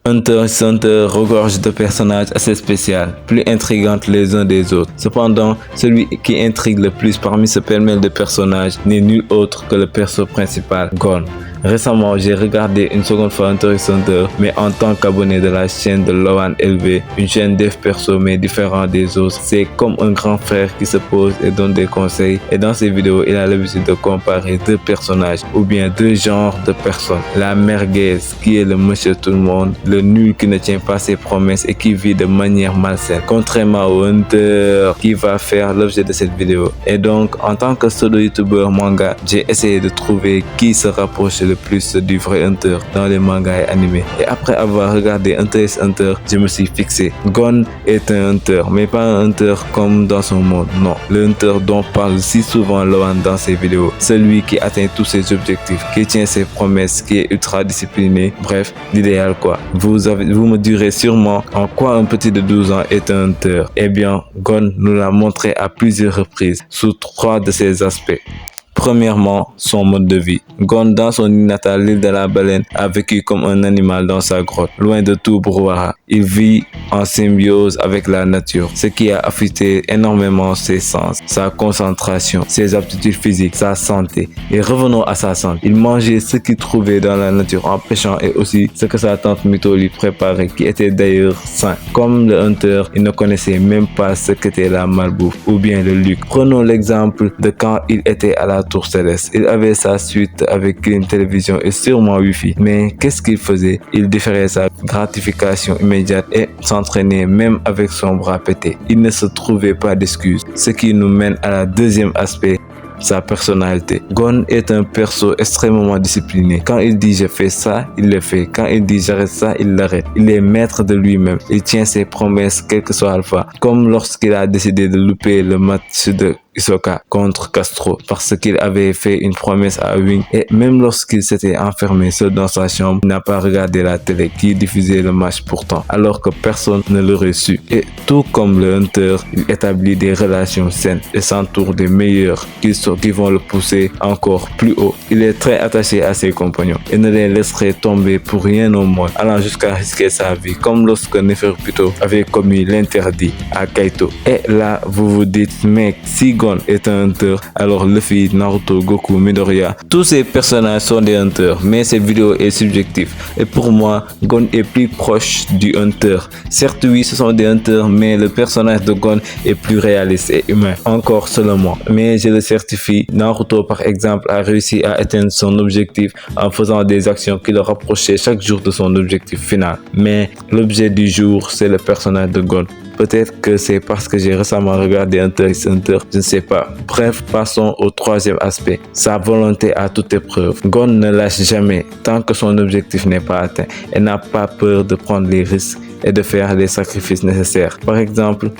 Hunter x Hunter regorge de personnages assez spéciaux, plus intrigants les uns des autres. Cependant, celui qui intrigue le plus parmi ce pêle-mêle de personnages n'est nul autre que le perso principal, Gon. Récemment, j'ai regardé une seconde fois Hunter x Hunter, mais en tant qu'abonné de la chaîne de Loan LV, une chaîne dev perso mais différente des autres. C'est comme un grand frère qui se pose et donne des conseils, et dans ses vidéos, il a l'habitude de comparer deux personnages, ou bien deux genres de personnes. La merguez, qui est le monsieur tout le monde, le nul qui ne tient pas ses promesses et qui vit de manière malsaine, contrairement au Hunter qui va faire l'objet de cette vidéo. Et donc, en tant que solo youtubeur manga, j'ai essayé de trouver qui se rapproche le plus du vrai Hunter dans les mangas et animés. Et après avoir regardé Hunter x Hunter, je me suis fixé. Gon est un Hunter, mais pas un Hunter comme dans son monde, non. Le Hunter dont parle si souvent Loan dans ses vidéos. Celui qui atteint tous ses objectifs, qui tient ses promesses, qui est ultra discipliné. Bref, l'idéal quoi. Vous me direz sûrement en quoi un petit de 12 ans est un Hunter. Eh bien, Gon nous l'a montré à plusieurs reprises sous 3 de ses aspects. Premièrement, son mode de vie. Gon, dans son île natale, l'île de la baleine, a vécu comme un animal dans sa grotte, loin de tout brouhaha. Il vit en symbiose avec la nature, ce qui a affecté énormément ses sens, sa concentration, ses aptitudes physiques, sa santé. Et revenons à sa santé. Il mangeait ce qu'il trouvait dans la nature en pêchant et aussi ce que sa tante Mito lui préparait, qui était d'ailleurs sain. Comme le Hunter, il ne connaissait même pas ce qu'était la malbouffe ou bien le luxe. Prenons l'exemple de quand il était à la Tour Céleste. Il avait sa suite avec une télévision et sûrement Wi-Fi. Mais qu'est-ce qu'il faisait? Il différait sa gratification immédiate et s'entraînait même avec son bras pété. Il ne se trouvait pas d'excuses. Ce qui nous mène à la deuxième aspect, sa personnalité. Gon est un perso extrêmement discipliné. Quand il dit je fais ça, il le fait. Quand il dit j'arrête ça, il l'arrête. Il est maître de lui-même. Il tient ses promesses quel que soit alpha. Comme lorsqu'il a décidé de louper le match de Hisoka contre Castro parce qu'il avait fait une promesse à Wing, et même lorsqu'il s'était enfermé seul dans sa chambre, il n'a pas regardé la télé qui diffusait le match pourtant, alors que personne ne l'aurait su. Et tout comme le Hunter, il établit des relations saines et s'entoure des meilleurs qui vont le pousser encore plus haut. Il est très attaché à ses compagnons et ne les laisserait tomber pour rien au monde, allant jusqu'à risquer sa vie, comme lorsque Neferpito avait commis l'interdit à Kaito. Et là, vous vous dites, mec, si Gon est un Hunter, alors Luffy, Naruto, Goku, Midoriya, tous ces personnages sont des Hunters, mais cette vidéo est subjective. Et pour moi, Gon est plus proche du Hunter. Certes, oui, ce sont des Hunters, mais le personnage de Gon est plus réaliste et humain, encore selon moi. Mais je le certifie, Naruto par exemple a réussi à atteindre son objectif en faisant des actions qui le rapprochaient chaque jour de son objectif final. Mais l'objet du jour, c'est le personnage de Gon. Peut-être que c'est parce que j'ai récemment regardé Hunter x Hunter, je ne sais pas. Bref, passons au troisième aspect, sa volonté à toute épreuve. Gon ne lâche jamais tant que son objectif n'est pas atteint et n'a pas peur de prendre les risques et de faire les sacrifices nécessaires. Par exemple,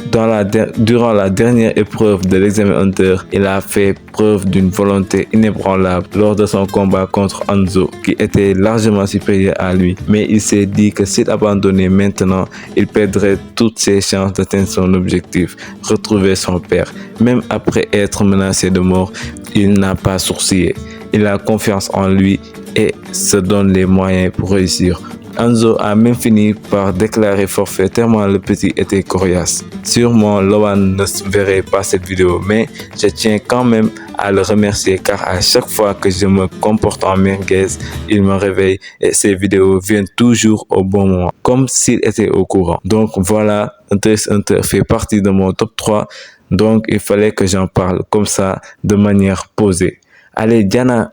durant la dernière épreuve de l'examen Hunter, il a fait preuve d'une volonté inébranlable lors de son combat contre Hanzo, qui était largement supérieur à lui. Mais il s'est dit que s'il abandonnait maintenant, il perdrait toutes ses chances d'atteindre son objectif, retrouver son père. Même après être menacé de mort, il n'a pas sourcillé. Il a confiance en lui et se donne les moyens pour réussir. Hanzo a même fini par déclarer forfait tellement le petit était coriace. Sûrement, Loan ne verrait pas cette vidéo, mais je tiens quand même à le remercier car à chaque fois que je me comporte en merguez, il me réveille et ses vidéos viennent toujours au bon moment, comme s'il était au courant. Donc voilà, Hunter x Hunter fait partie de mon top 3, donc il fallait que j'en parle comme ça de manière posée. Allez, Diana!